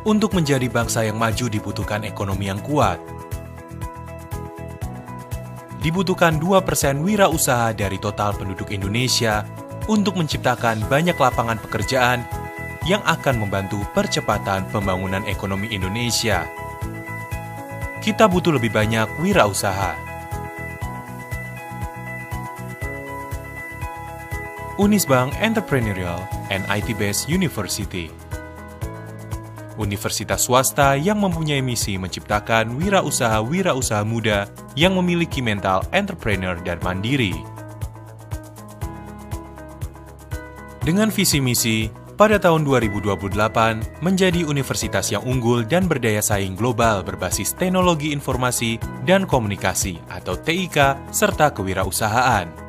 Untuk menjadi bangsa yang maju dibutuhkan ekonomi yang kuat. Dibutuhkan 2% wirausaha dari total penduduk Indonesia untuk menciptakan banyak lapangan pekerjaan yang akan membantu percepatan pembangunan ekonomi Indonesia. Kita butuh lebih banyak wirausaha. Unisbank Entrepreneurial and IT-Based University. Universitas swasta yang mempunyai misi menciptakan wirausaha-wirausaha muda yang memiliki mental entrepreneur dan mandiri. Dengan visi misi, pada tahun 2028 menjadi universitas yang unggul dan berdaya saing global berbasis teknologi informasi dan komunikasi atau TIK serta kewirausahaan.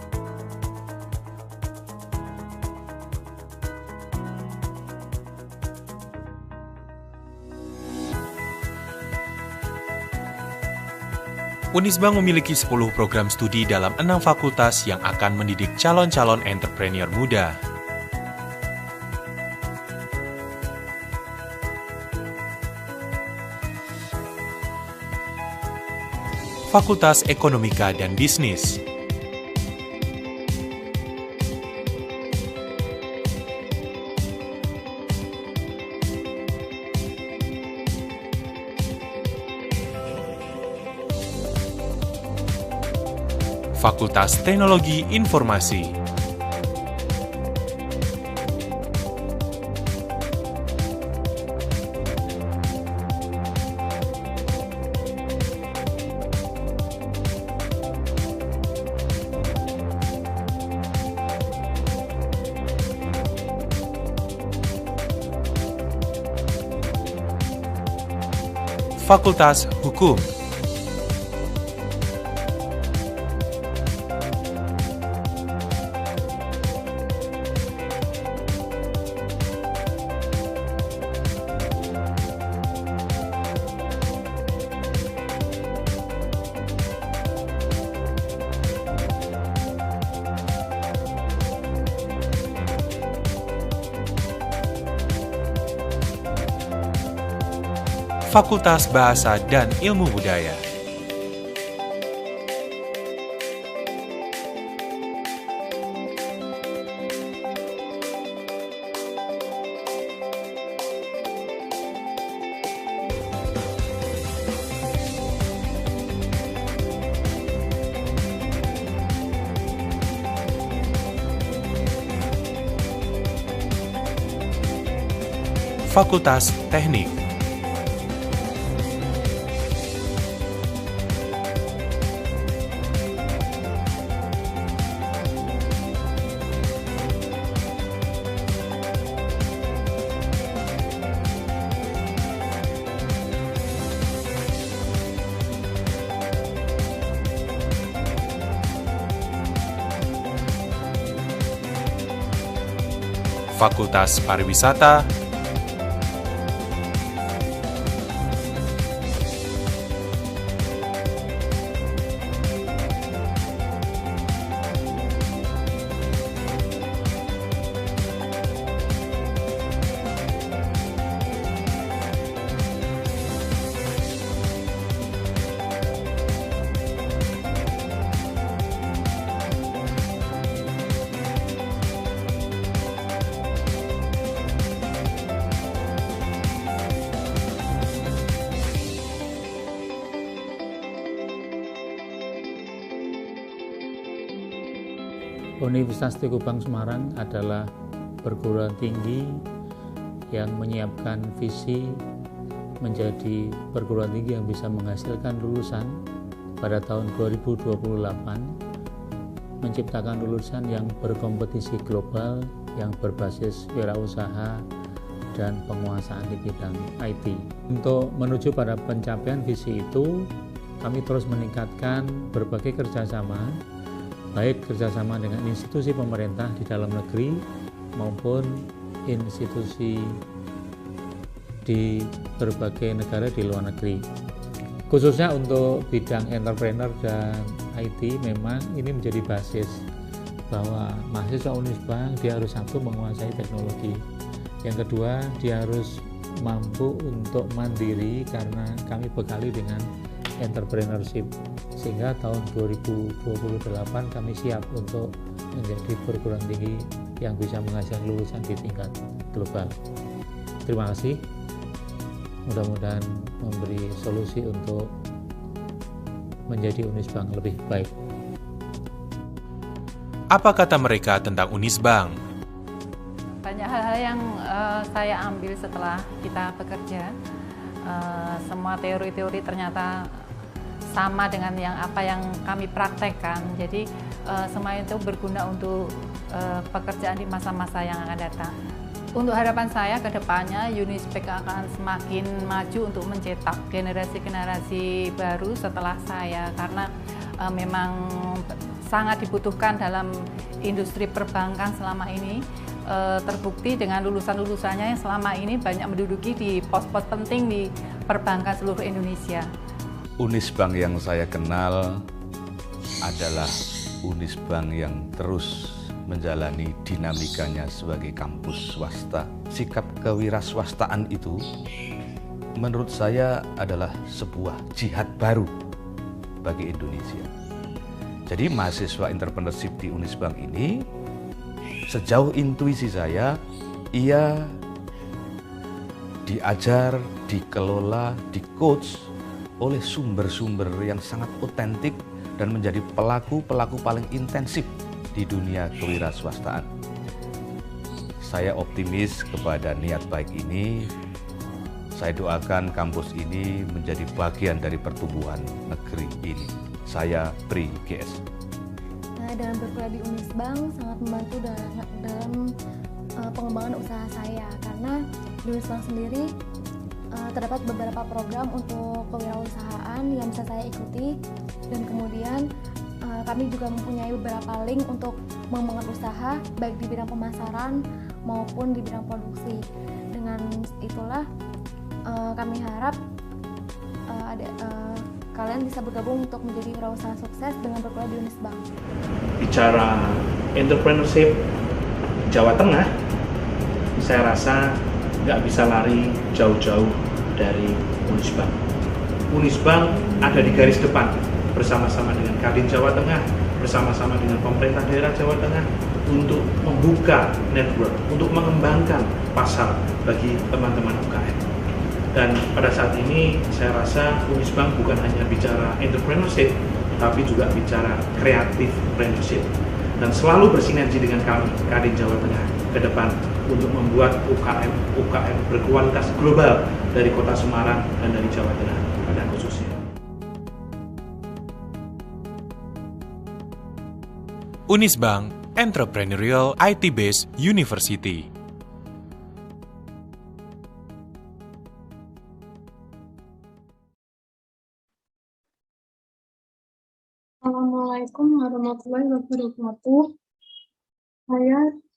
Unisbank memiliki 10 program studi dalam 6 fakultas yang akan mendidik calon-calon entrepreneur muda. Fakultas Ekonomika dan Bisnis. Fakultas Teknologi Informasi. Fakultas Hukum. Fakultas Bahasa dan Ilmu Budaya. Fakultas Teknik. Fakultas Pariwisata. Universitas Teguh Bang Semarang adalah perguruan tinggi yang menyiapkan visi menjadi perguruan tinggi yang bisa menghasilkan lulusan pada tahun 2028, menciptakan lulusan yang berkompetisi global, yang berbasis wirausaha dan penguasaan di bidang IT. Untuk menuju pada pencapaian visi itu, kami terus meningkatkan berbagai kerjasama, baik kerjasama dengan institusi pemerintah di dalam negeri maupun institusi di berbagai negara di luar negeri. Khususnya untuk bidang entrepreneur dan IT, memang ini menjadi basis bahwa mahasiswa Unisbank dia harus satu menguasai teknologi, yang kedua dia harus mampu untuk mandiri karena kami bekali dengan entrepreneurship, sehingga tahun 2028 kami siap untuk menjadi perguruan tinggi yang bisa menghasilkan lulusan di tingkat global. Terima kasih, mudah-mudahan memberi solusi untuk menjadi Unisbank lebih baik. Apa kata mereka tentang Unisbank? Banyak hal-hal yang saya ambil setelah kita bekerja. Semua teori-teori ternyata sama dengan apa yang kami praktekkan. Jadi semua itu berguna untuk pekerjaan di masa-masa yang akan datang. Untuk harapan saya ke depannya, Unisbank akan semakin maju untuk mencetak generasi-generasi baru setelah saya, karena memang sangat dibutuhkan dalam industri perbankan selama ini. Terbukti dengan lulusan-lulusannya yang selama ini banyak menduduki di pos-pos penting di perbankan seluruh Indonesia. Unisbank yang saya kenal adalah Unisbank yang terus menjalani dinamikanya sebagai kampus swasta. Sikap kewiraswastaan itu menurut saya adalah sebuah jihad baru bagi Indonesia. Jadi mahasiswa entrepreneurship di Unisbank ini, sejauh intuisi saya, ia diajar, dikelola, di-coach oleh sumber-sumber yang sangat otentik dan menjadi pelaku-pelaku paling intensif di dunia kewirausahaan. Saya optimis kepada niat baik ini. Saya doakan kampus ini menjadi bagian dari pertumbuhan negeri ini. Saya Pri GS. Dalam berkuliah di Unisbank sangat membantu dalam pengembangan usaha saya, karena di Unisbank sendiri terdapat beberapa program untuk kewirausahaan yang bisa saya ikuti, dan kemudian kami juga mempunyai beberapa link untuk mengembangkan usaha baik di bidang pemasaran maupun di bidang produksi. Dengan itulah kami harap kalian bisa bergabung untuk menjadi wirausaha sukses dengan berkuliah di Unisbank. Bicara entrepreneurship Jawa Tengah, saya rasa nggak bisa lari jauh-jauh dari Unisbank. Unisbank ada di garis depan bersama-sama dengan Kadin Jawa Tengah, bersama-sama dengan pemerintah daerah Jawa Tengah untuk membuka network, untuk mengembangkan pasar bagi teman-teman UKM. Dan pada saat ini saya rasa Unisbank bukan hanya bicara entrepreneurship, tapi juga bicara creative entrepreneurship, dan selalu bersinergi dengan kami, Kadin Jawa Tengah, ke depan untuk membuat UKM berkualitas global dari Kota Semarang dan dari Jawa Tengah pada khususnya. Unisbank Entrepreneurial IT-Based University. Assalamualaikum warahmatullahi wabarakatuh.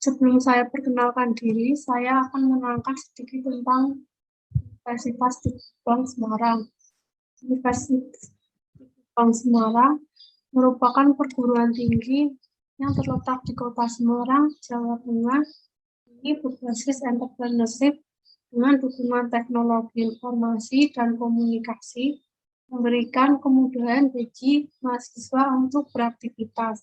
Sebelum saya perkenalkan diri, saya akan menerangkan sedikit tentang Universitas Bank Semarang. Universitas Bank Semarang merupakan perguruan tinggi yang terletak di Kota Semarang, Jawa Tengah. Ini berbasis entrepreneurship dengan dukungan teknologi informasi dan komunikasi, memberikan kemudahan bagi mahasiswa untuk beraktivitas.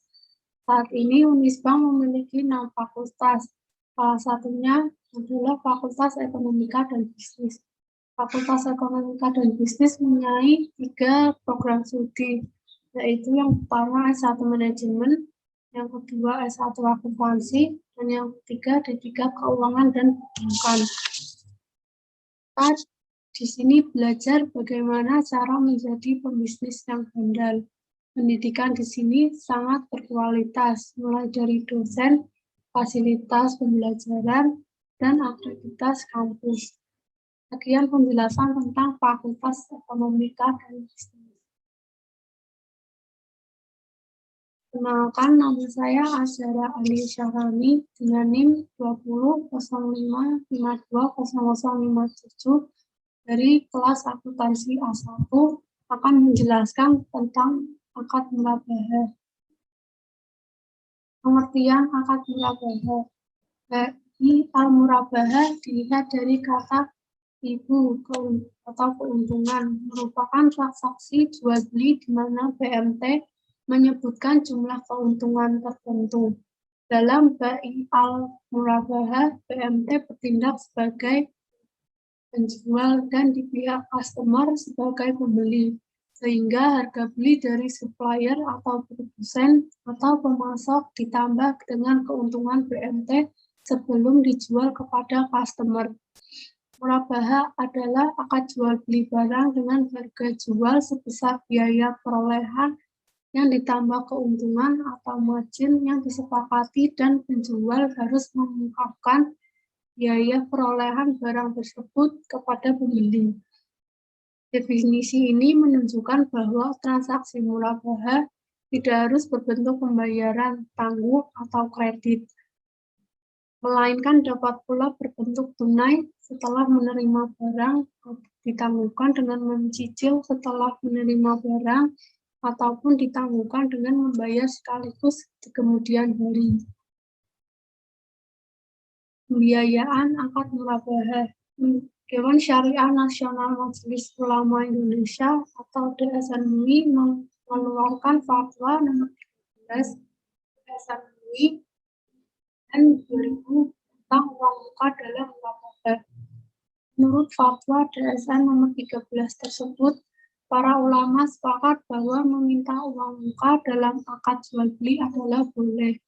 Saat ini Unisbank memiliki 6 fakultas. Salah satunya adalah Fakultas Ekonomika dan Bisnis. Fakultas Ekonomika dan Bisnis mempunyai 3 program studi, yaitu yang pertama S1 Manajemen, yang kedua S1 Akuntansi, dan yang ketiga D3 Keuangan dan Perbankan. Kita di sini belajar bagaimana cara menjadi pembisnis yang handal. Pendidikan di sini sangat berkualitas, mulai dari dosen, fasilitas pembelajaran, dan aktivitas kampus. Sekian penjelasan tentang Fakultas Ekonomika dan Bisnis. Kenalkan, nama saya Azhara Ali Syahrani dengan NIM 20.0552.0057 dari kelas akuntansi A1 akan menjelaskan tentang akad murabahah. Pengertian akad murabahah. Bagi al-murabahah dilihat dari kata atau keuntungan merupakan transaksi jual beli di mana BMT menyebutkan jumlah keuntungan tertentu. Dalam bai al-murabahah, BMT bertindak sebagai penjual dan di pihak customer sebagai pembeli, sehingga harga beli dari supplier atau produsen atau pemasok ditambah dengan keuntungan BMT sebelum dijual kepada customer. Murabahah adalah akad jual beli barang dengan harga jual sebesar biaya perolehan yang ditambah keuntungan atau margin yang disepakati dan penjual harus mengungkapkan biaya perolehan barang tersebut kepada pembeli. Definisi ini menunjukkan bahwa transaksi murabahah tidak harus berbentuk pembayaran tangguh atau kredit, melainkan dapat pula berbentuk tunai setelah menerima barang, ditangguhkan dengan mencicil setelah menerima barang, ataupun ditangguhkan dengan membayar sekaligus di kemudian hari. Pembiayaan akad murabahah. Dewan Syariah Nasional Majelis Ulama Indonesia atau DSN MUI mengeluarkan fatwa nomor 13 DSN MUI dan 2000 tentang uang muka dalam murabahah. Menurut fatwa DSN nomor 13 tersebut, para ulama sepakat bahwa meminta uang muka dalam akad jual beli adalah boleh.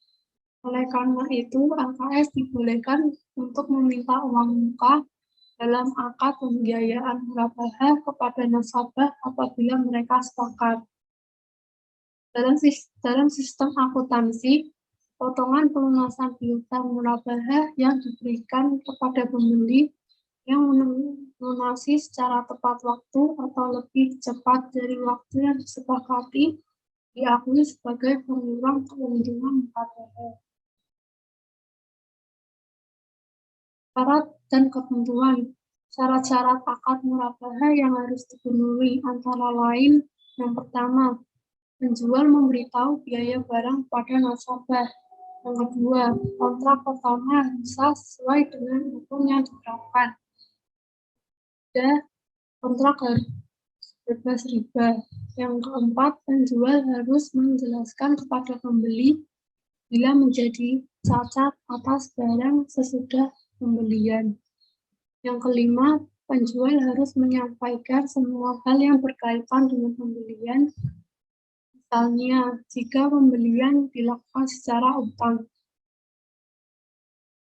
Oleh karena itu, LKS dibolehkan untuk meminta uang muka dalam akad pembiayaan murabahah kepada nasabah apabila mereka sepakat. Dalam sistem akuntansi, potongan pelunasan piutang murabahah yang diberikan kepada pembeli yang melunasi secara tepat waktu atau lebih cepat dari waktu yang disepakati diakui sebagai pengurang keuntungan murabahah. Syarat dan ketentuan. Syarat-syarat akad murabahah yang harus dipenuhi antara lain: yang pertama, penjual memberitahu biaya barang pada nasabah. Yang kedua, kontrak pertama harus sesuai dengan hukum yang diterapkan. Kontrak harus bebas riba. Yang keempat, penjual harus menjelaskan kepada pembeli bila menjadi cacat atas barang sesudah pembelian. Yang kelima, penjual harus menyampaikan semua hal yang berkaitan dengan pembelian. Misalnya, jika pembelian dilakukan secara utang.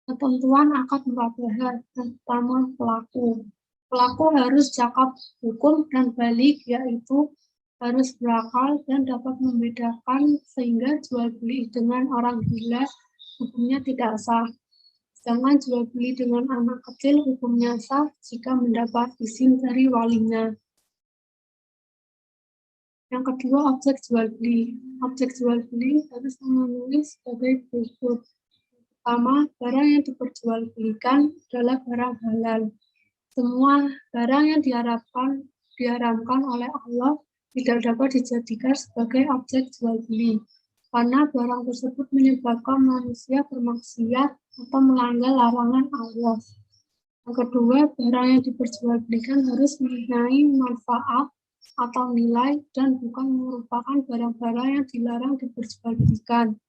Ketentuan akad murabahah. Yang pertama, pelaku. Pelaku harus cakap hukum dan balik, yaitu harus berakal dan dapat membedakan sehingga jual beli dengan orang gila hukumnya tidak sah. Sedangkan jual beli dengan anak kecil hukumnya sah jika mendapat izin dari walinya. Yang kedua, objek jual beli. Objek jual beli harus memenuhi sebagai berikut. Pertama, barang yang diperjualbelikan adalah barang halal. Semua barang yang diharamkan oleh Allah tidak dapat dijadikan sebagai objek jual beli, karena barang tersebut menyebabkan manusia bermaksiat atau melanggar larangan Allah. Yang kedua, barang yang diperjualbelikan harus mempunyai manfaat atau nilai dan bukan merupakan barang-barang yang dilarang diperjualbelikan.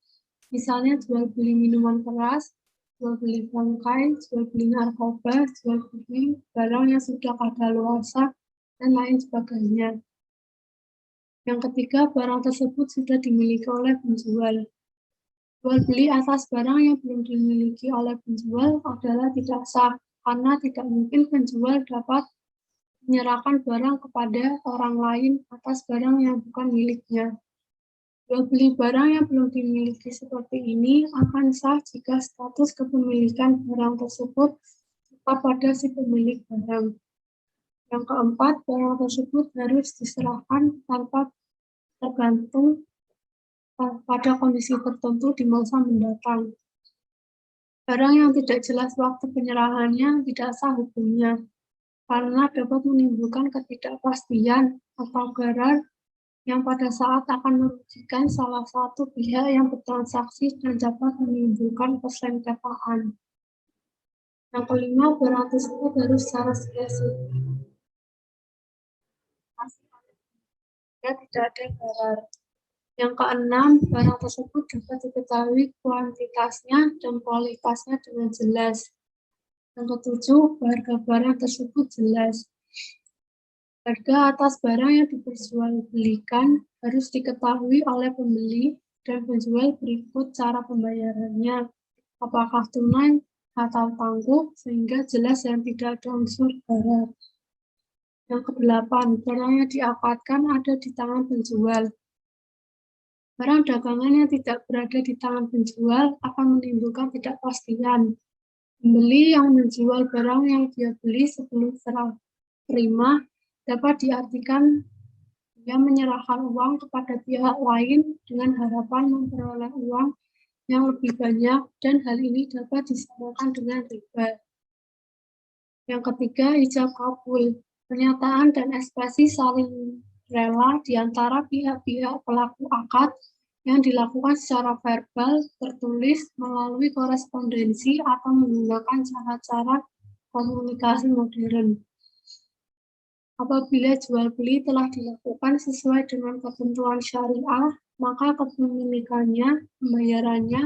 Misalnya jual beli minuman keras, jual beli bangkai, jual beli narkoba, jual beli barang yang sudah kadaluarsa, dan lain sebagainya. Yang ketiga, barang tersebut sudah dimiliki oleh penjual. Jual beli atas barang yang belum dimiliki oleh penjual adalah tidak sah, karena tidak mungkin penjual dapat menyerahkan barang kepada orang lain atas barang yang bukan miliknya. Jual beli barang yang belum dimiliki seperti ini akan sah jika status kepemilikan barang tersebut tetap pada si pemilik barang. Yang keempat, barang tersebut harus diserahkan tanpa tergantung pada kondisi tertentu di masa mendatang. Barang yang tidak jelas waktu penyerahannya tidak sah hukumnya, karena dapat menimbulkan ketidakpastian atau gharar yang pada saat akan merugikan salah satu pihak yang bertransaksi dan dapat menimbulkan persengketaan. Yang kelima, barang tersebut harus secara spesifik. Tidak ada barar. Yang keenam, barang tersebut dapat diketahui kuantitasnya dan kualitasnya dengan jelas. Yang ketujuh, harga barang tersebut jelas. Harga atas barang yang diperjualbelikan harus diketahui oleh pembeli dan penjual berikut cara pembayarannya. Apakah tunai atau tangguh, sehingga jelas dan tidak ada unsur barar. Yang kedelapan, barang yang diakadkan ada di tangan penjual. Barang dagangan yang tidak berada di tangan penjual akan menimbulkan ketidakpastian. Pembeli yang menjual barang yang dia beli sebelum serah terima dapat diartikan dia menyerahkan uang kepada pihak lain dengan harapan memperoleh uang yang lebih banyak, dan hal ini dapat disamakan dengan riba. Yang ketiga, ijab kabul. Pernyataan dan ekspresi saling rela di antara pihak-pihak pelaku akad yang dilakukan secara verbal, tertulis, melalui korespondensi, atau menggunakan cara-cara komunikasi modern. Apabila jual beli telah dilakukan sesuai dengan ketentuan syariah, maka kepemilikannya, pembayarannya,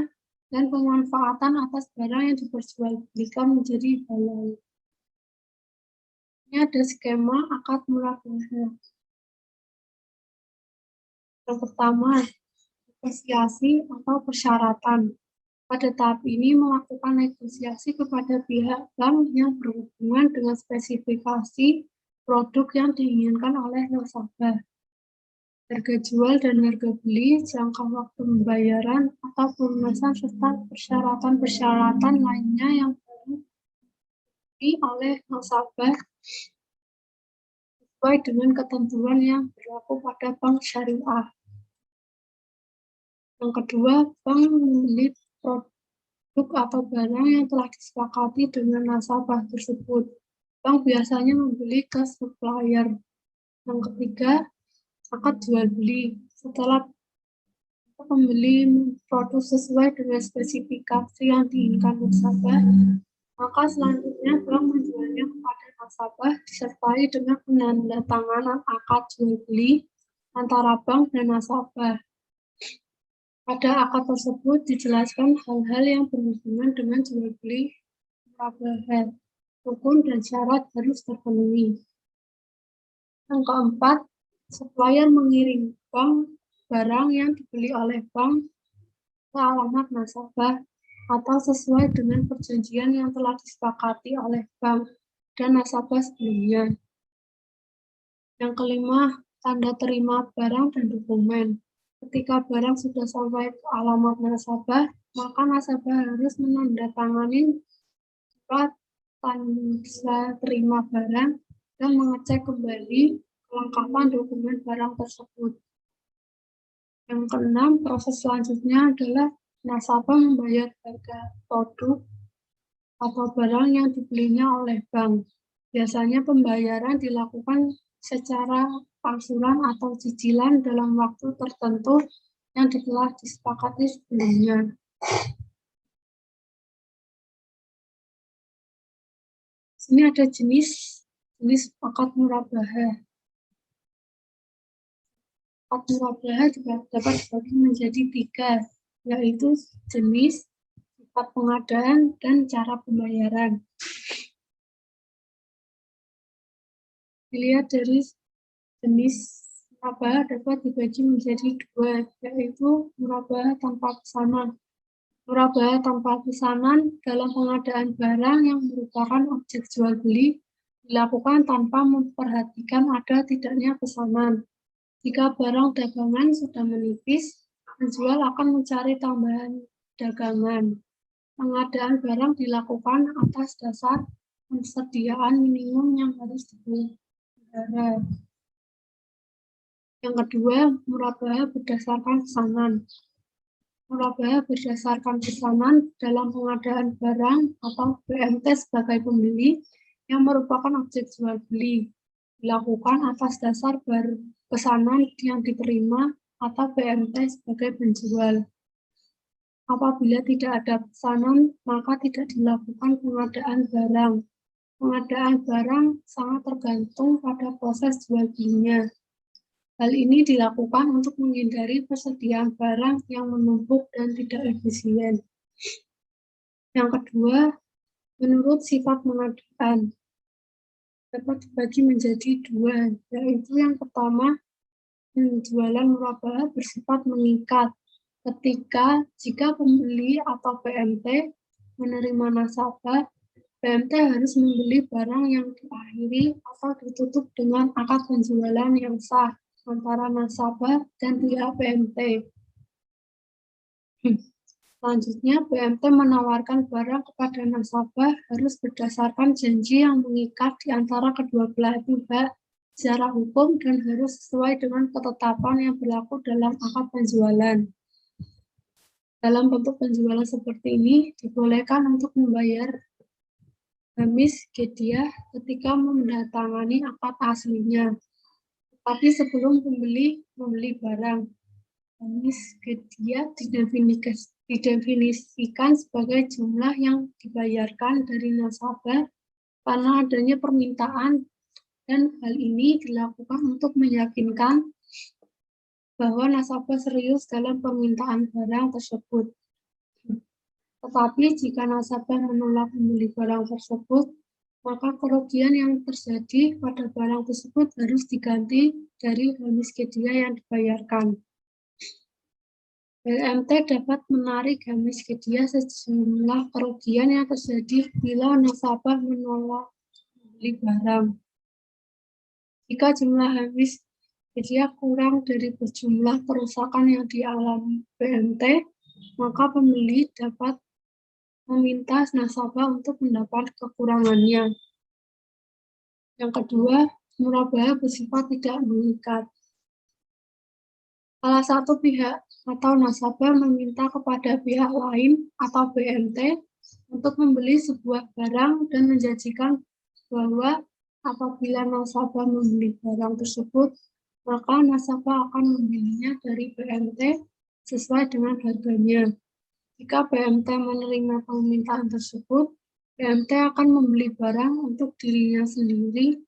dan pemanfaatan atas barang yang diperjualbelikan menjadi halal. Ini ada skema akad murabahah. Yang pertama, negosiasi atau persyaratan. Pada tahap ini melakukan negosiasi kepada pihak bank yang berhubungan dengan spesifikasi produk yang diinginkan oleh nasabah, harga jual dan harga beli, jangka waktu pembayaran atau pelunasan, serta persyaratan-persyaratan lainnya yang perlu dipenuhi oleh nasabah sesuai dengan ketentuan yang berlaku pada bank syariah. Yang kedua, bank membeli produk atau barang yang telah disepakati dengan nasabah tersebut. Bank biasanya membeli ke supplier. Yang ketiga, akad jual beli. Setelah pembeli produk sesuai dengan spesifikasi yang diinginkan nasabah, maka selanjutnya bank menjualnya kepada nasabah disertai dengan penandatanganan akad jual beli antara bank dan nasabah. Pada akad tersebut dijelaskan hal-hal yang berhubungan dengan jual beli murabahah. Rukun dan syarat harus terpenuhi. Yang keempat, supplier mengirim barang yang dibeli oleh bank ke alamat nasabah atau sesuai dengan perjanjian yang telah disepakati oleh bank dan nasabah sebelumnya. Yang kelima, tanda terima barang dan dokumen. Ketika barang sudah sampai ke alamat nasabah, maka nasabah harus menandatangani surat tanda terima barang dan mengecek kembali kelengkapan dokumen barang tersebut. Yang keenam, proses selanjutnya adalah nasabah membayar harga produk atau barang yang dibelinya oleh bank. Biasanya pembayaran dilakukan secara angsuran atau cicilan dalam waktu tertentu yang telah disepakati sebelumnya. Ini ada jenis akad murabahah. Akad murabahah juga dapat dibagi menjadi 3, yaitu jenis, sifat pengadaan, dan cara pembayaran. Dilihat dari jenis murabahah dapat dibagi menjadi 2, yaitu murabahah tanpa pesanan. Murabahah tanpa pesanan dalam pengadaan barang yang merupakan objek jual beli dilakukan tanpa memperhatikan ada tidaknya pesanan. Jika barang dagangan sudah menipis, penjual akan mencari tambahan dagangan. Pengadaan barang dilakukan atas dasar persediaan minimum yang harus dibeli negara. Yang kedua, murabahah berdasarkan pesanan. Murabahah berdasarkan pesanan dalam pengadaan barang atau BMT sebagai pembeli yang merupakan objek jual beli dilakukan atas dasar pesanan yang diterima atau BMT sebagai penjual. Apabila tidak ada pesanan, maka tidak dilakukan pengadaan barang. Pengadaan barang sangat tergantung pada proses jual belinya. Hal ini dilakukan untuk menghindari persediaan barang yang menumpuk dan tidak efisien. Yang kedua, menurut sifat pengadaan, dapat dibagi menjadi dua, yaitu yang pertama, penjualan murabahah bersifat mengikat. Jika pembeli atau PMT menerima nasabah, PMT harus membeli barang yang diakhiri atau ditutup dengan akad penjualan yang sah antara nasabah dan pihak PMT. Selanjutnya, PMT menawarkan barang kepada nasabah harus berdasarkan janji yang mengikat di antara kedua belah pihak secara hukum dan harus sesuai dengan ketetapan yang berlaku dalam akad penjualan. Dalam bentuk penjualan seperti ini, dibolehkan untuk membayar hamis gedyah ketika menandatangani akad aslinya. Tapi sebelum pembeli membeli barang, hamis gedyah didefinisikan sebagai jumlah yang dibayarkan dari nasabah karena adanya permintaan, dan hal ini dilakukan untuk meyakinkan bahwa nasabah serius dalam permintaan barang tersebut. Tetapi jika nasabah menolak membeli barang tersebut, maka kerugian yang terjadi pada barang tersebut harus diganti dari hamis gedyah yang dibayarkan. PMT dapat menarik hamis gedyah sejumlah kerugian yang terjadi bila nasabah menolak membeli barang. Jika jumlah hamis gedyah kurang dari berjumlah kerusakan yang dialami PMT, maka pembeli dapat meminta nasabah untuk mendapat kekurangannya. Yang kedua, murabahah bersifat tidak mengikat. Salah satu pihak atau nasabah meminta kepada pihak lain atau PMT untuk membeli sebuah barang dan menjanjikan bahwa apabila nasabah membeli barang tersebut, maka nasabah akan membelinya dari PMT sesuai dengan harganya. Jika PMT menerima permintaan tersebut, PMT akan membeli barang untuk dirinya sendiri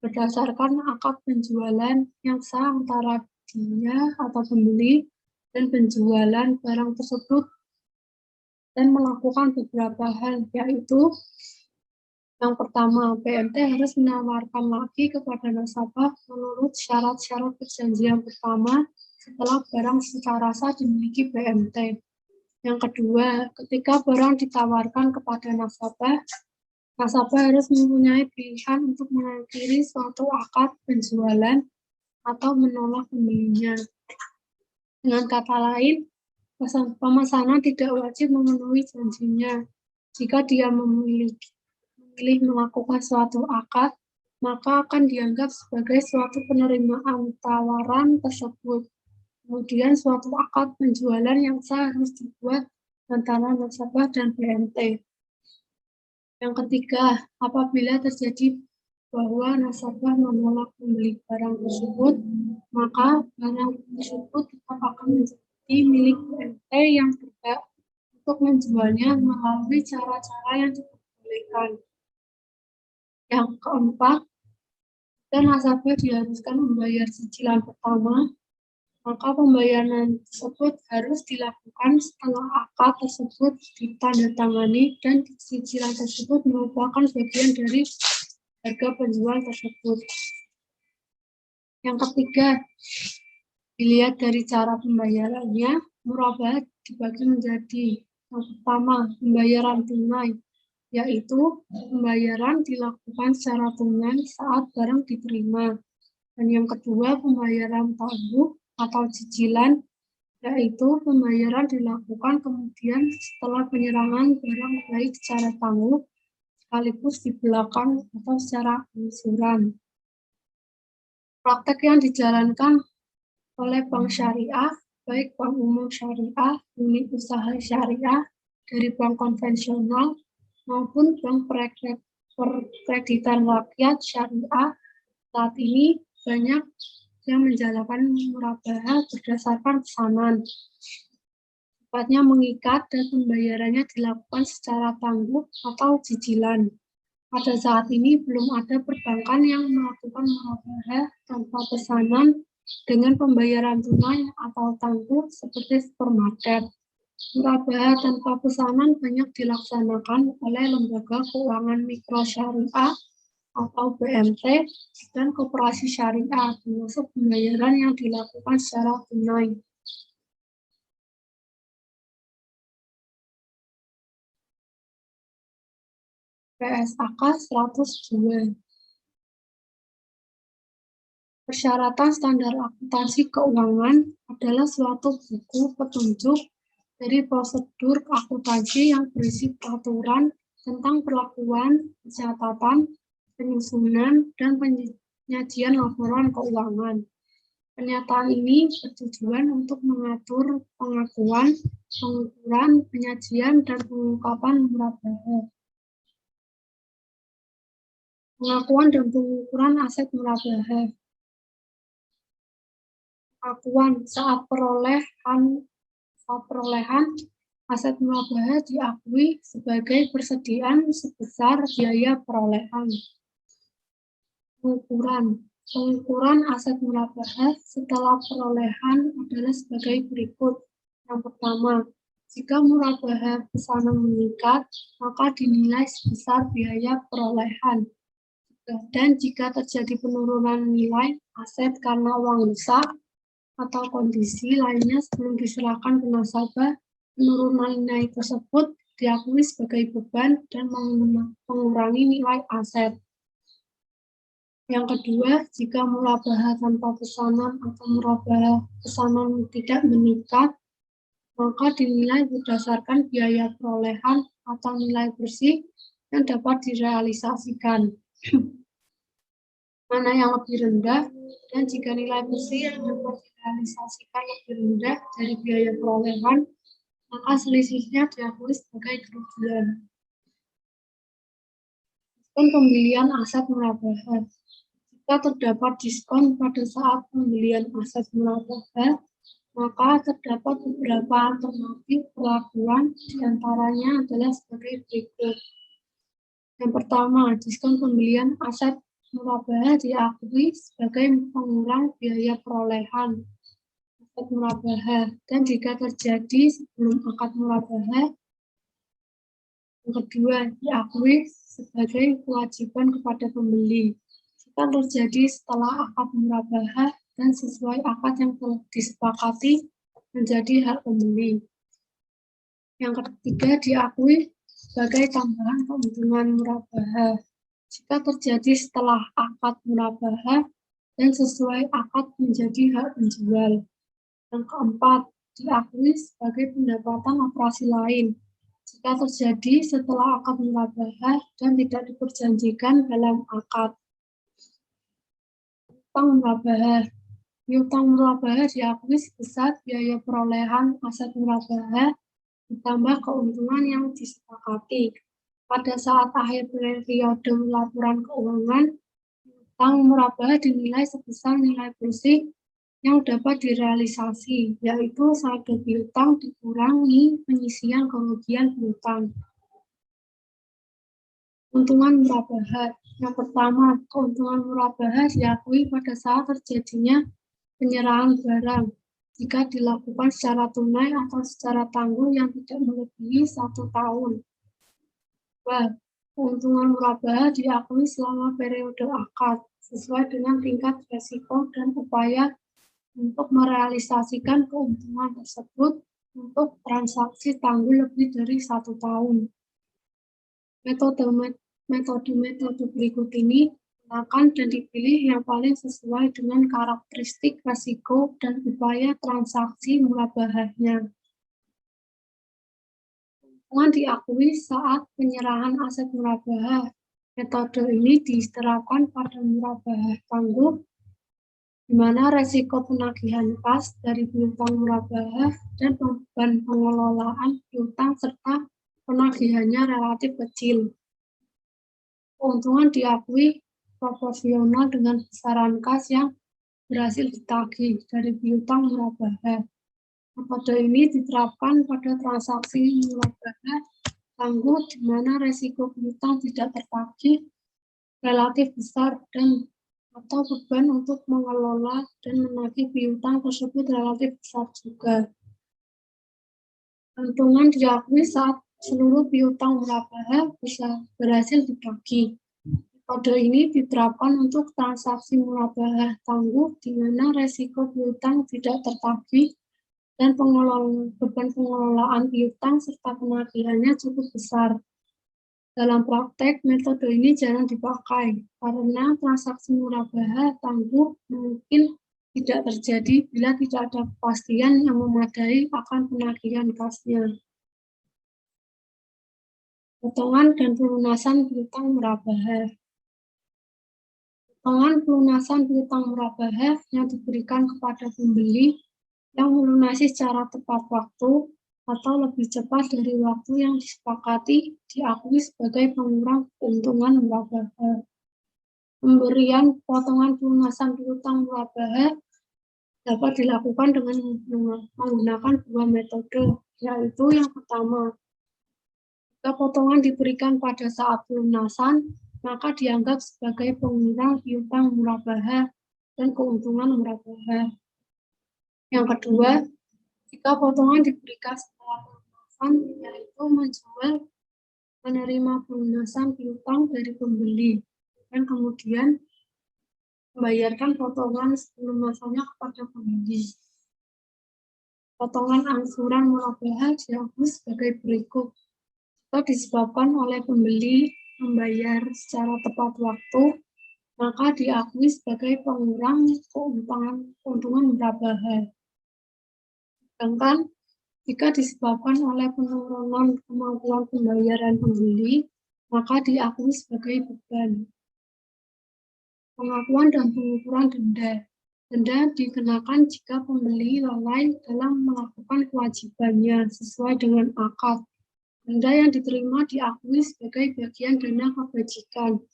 berdasarkan akad penjualan yang sah antara dia atau pembeli dan penjualan barang tersebut, dan melakukan beberapa hal, yaitu yang pertama, PMT harus menawarkan lagi kepada nasabah menurut syarat-syarat perjanjian pertama setelah barang secara sah dimiliki PMT. Yang kedua, ketika barang ditawarkan kepada nasabah, nasabah harus mempunyai pilihan untuk mengakhiri suatu akad penjualan atau menolak pembelinya. Dengan kata lain, pemesanan tidak wajib memenuhi janjinya. Jika dia memilih melakukan suatu akad, maka akan dianggap sebagai suatu penerimaan tawaran tersebut. Kemudian suatu akad penjualan yang sah harus dibuat antara nasabah dan PMT. Yang ketiga, apabila terjadi bahwa nasabah menolak membeli barang tersebut, maka barang tersebut tetap akan menjadi milik PMT yang berhak untuk menjualnya melalui cara-cara yang diperbolehkan. Yang keempat, jika nasabah diharuskan membayar cicilan pertama, maka pembayaran tersebut harus dilakukan setelah akad tersebut ditandatangani dan cicilan tersebut merupakan bagian dari harga penjual tersebut. Yang ketiga, dilihat dari cara pembayarannya, murabahah dibagi menjadi yang pertama, pembayaran tunai, yaitu pembayaran dilakukan secara tunai saat barang diterima. Dan yang kedua, pembayaran tangguh atau cicilan, yaitu pembayaran dilakukan kemudian setelah penyerangan barang baik secara tangguh sekaligus di belakang atau secara angsuran. Praktek yang dijalankan oleh bank syariah, baik bank umum syariah, unit usaha syariah, dari bank konvensional, maupun bank perkreditan rakyat syariah, saat ini banyak yang menjalankan murabahah berdasarkan pesanan. sifatnya mengikat dan pembayarannya dilakukan secara tangguh atau cicilan. Pada saat ini belum ada perbankan yang melakukan murabahah tanpa pesanan dengan pembayaran tunai atau tangguh seperti supermarket. Murabahah tanpa pesanan banyak dilaksanakan oleh lembaga keuangan mikro syariah atau BMT dan koperasi syariah, termasuk pembayaran yang dilakukan secara tunai. PSAK 102. Persyaratan standar akuntansi keuangan adalah suatu buku petunjuk dari prosedur akuntansi yang berisi peraturan tentang perlakuan, pencatatan, penyusunan, dan penyajian laporan keuangan. Pernyataan ini bertujuan untuk mengatur pengakuan, pengukuran, penyajian, dan pengungkapan murabahah. Pengakuan dan pengukuran aset murabahah. Pengakuan saat perolehan aset murabahah diakui sebagai persediaan sebesar biaya perolehan. Pengukuran aset murabahah setelah perolehan adalah sebagai berikut. Yang pertama, jika murabahah pesanan meningkat, maka dinilai sebesar biaya perolehan. Dan jika terjadi penurunan nilai aset karena uang rusak atau kondisi lainnya sebelum diserahkan ke nasabah, penurunan nilai tersebut diakui sebagai beban dan mengurangi nilai aset. Yang kedua, jika murabahah tanpa pesanan atau murabahah pesanan tidak meningkat, maka dinilai berdasarkan biaya perolehan atau nilai bersih yang dapat direalisasikan. Mana yang lebih rendah, dan jika nilai bersih yang dapat direalisasikan lebih rendah dari biaya perolehan, maka selisihnya diakui sebagai kerugian. Diskon pembelian aset murabahah. Jika terdapat diskon pada saat pembelian aset murabahah, maka terdapat beberapa alternatif perlakuan, diantaranya adalah sebagai berikut. Yang pertama, diskon pembelian aset murabahah diakui sebagai pengurang biaya perolehan aset murabahah, dan jika terjadi sebelum akad murabahah. Yang kedua, diakui sebagai kewajiban kepada pembeli jika terjadi setelah akad murabahah dan sesuai akad yang telah disepakati menjadi hak pembeli. Yang ketiga, diakui sebagai tambahan keuntungan murabahah jika terjadi setelah akad murabahah dan sesuai akad menjadi hak penjual. Yang keempat, diakui sebagai pendapatan operasi lain jika terjadi setelah akad murabahah dan tidak diperjanjikan dalam akad. Piutang murabahah. Piutang murabahah diakui sebesar biaya perolehan aset murabahah ditambah keuntungan yang disepakati. Pada saat akhir periode laporan keuangan, piutang murabahah dinilai sebesar nilai bersih yang dapat direalisasi, yaitu saldo piutang dikurangi penyisian kerugian piutang. Keuntungan murabahah. Yang pertama, keuntungan murabahah diakui pada saat terjadinya penyerahan barang jika dilakukan secara tunai atau secara tangguh yang tidak melebihi 1 tahun. Keuntungan murabahah diakui selama periode akad sesuai dengan tingkat resiko dan upaya untuk merealisasikan keuntungan tersebut untuk transaksi tangguh lebih dari 1 tahun. Metode berikut ini digunakan dan dipilih yang paling sesuai dengan karakteristik resiko dan upaya transaksi murabahahnya. Keuntungan diakui saat penyerahan aset murabahah. Metode ini diterapkan pada murabahah tangguh, di mana resiko penagihan kas dari piutang murabahah dan beban pengelolaan piutang serta penagihannya relatif kecil. Keuntungan diakui proporsional dengan besaran kas yang berhasil ditagih dari piutang murabahah. Metode ini diterapkan pada transaksi murabahah tangguh di mana resiko piutang tidak tertagih relatif besar dan atau beban untuk mengelola dan menagih piutang tersebut relatif besar juga. Keuntungan diakui saat seluruh piutang murabahah bisa berhasil ditagih. Metode ini diterapkan untuk transaksi murabahah tangguh di mana resiko piutang tidak tertagih dan beban pengelolaan piutang serta penagihannya cukup besar. Dalam praktek, metode ini jarang dipakai karena transaksi murabahah tangguh mungkin tidak terjadi bila tidak ada kepastian yang memadai akan penagihan kasnya. Potongan dan pelunasan piutang murabahah. Potongan pelunasan piutang murabahah yang diberikan kepada pembeli yang melunasi secara tepat waktu atau lebih cepat dari waktu yang disepakati diakui sebagai pengurang keuntungan murabahah. Pemberian potongan pelunasan piutang murabahah dapat dilakukan dengan menggunakan dua metode, yaitu yang pertama, jika potongan diberikan pada saat pelunasan, maka dianggap sebagai pengurang piutang murabahah dan keuntungan murabahah. Yang kedua, jika potongan diberikan setelah pelunasan, yaitu menjual menerima pelunasan piutang dari pembeli dan kemudian membayarkan potongan pelunasannya kepada pembeli. Potongan angsuran murabahah diakui sebagai berikut. Jika disebabkan oleh pembeli membayar secara tepat waktu, maka diakui sebagai pengurang keuntungan murabahah. Sedangkan jika disebabkan oleh penurunan kemampuan pembayaran pembeli, maka diakui sebagai beban. Pengakuan dan pengukuran denda. Denda dikenakan jika pembeli lalai dalam melakukan kewajibannya sesuai dengan akad. Denda yang diterima diakui sebagai bagian dana kebajikan.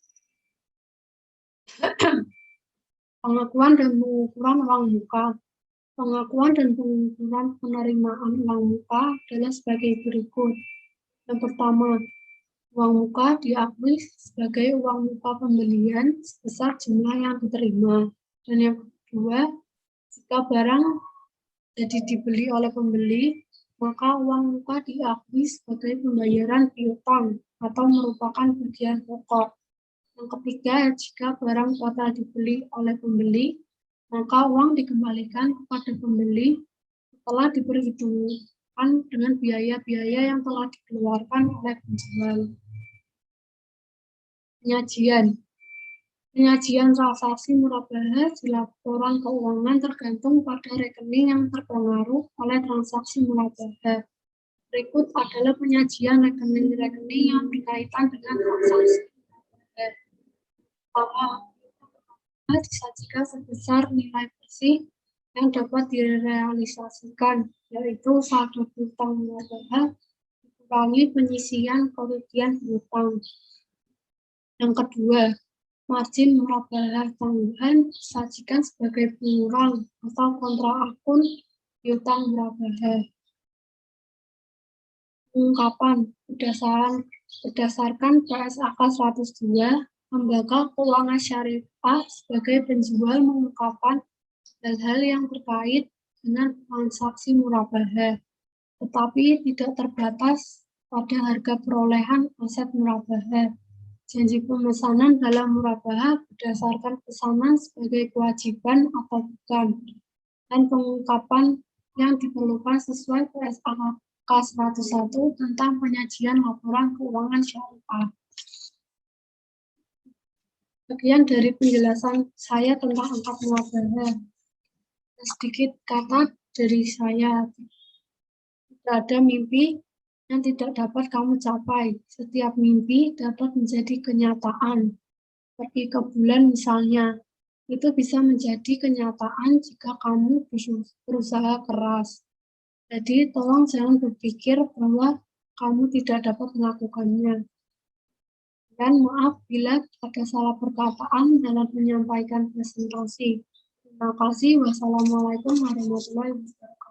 Pengakuan dan pengukuran uang muka. Pengakuan dan pengukuran penerimaan uang muka adalah sebagai berikut. Yang pertama, uang muka diakui sebagai uang muka pembelian sebesar jumlah yang diterima. Dan yang kedua, jika barang jadi dibeli oleh pembeli, maka uang muka diakui sebagai pembayaran piutang atau merupakan bagian pokok. Yang ketiga, jika barang total dibeli oleh pembeli, maka uang dikembalikan kepada pembeli setelah diperhitungkan dengan biaya-biaya yang telah dikeluarkan oleh penjual. Penyajian transaksi murabahah di laporan keuangan tergantung pada rekening yang terpengaruh oleh transaksi murabahah. Berikut adalah penyajian rekening-rekening yang berkaitan dengan transaksi murabahah. Pertama, disajikan sebesar nilai bersih yang dapat direalisasikan, yaitu saldo piutang murabahah dikurangi penyisian kerugian piutang. Yang kedua, margin murabahah tangguhan disajikan sebagai pengurang atau kontra akun piutang murabahah. Pengungkapan berdasarkan PSAK 102, Lembaga Keuangan Syariah sebagai penjual mengungkapkan hal-hal yang terkait dengan transaksi murabahah, tetapi tidak terbatas pada harga perolehan aset murabahah. Janji pemesanan dalam murabahah berdasarkan pesanan sebagai kewajiban atau bukan, dan pengungkapan yang diperlukan sesuai PSAK 101 tentang penyajian laporan keuangan syariah. Bagian dari penjelasan saya tentang angka murabahah. Sedikit kata dari saya. Tidak ada mimpi yang tidak dapat kamu capai. Setiap mimpi dapat menjadi kenyataan. Pergi ke bulan misalnya, itu bisa menjadi kenyataan jika kamu berusaha keras. Jadi tolong jangan berpikir bahwa kamu tidak dapat melakukannya. Dan maaf bila ada salah perkataan dalam menyampaikan presentasi. Terima kasih. Wassalamualaikum warahmatullahi wabarakatuh.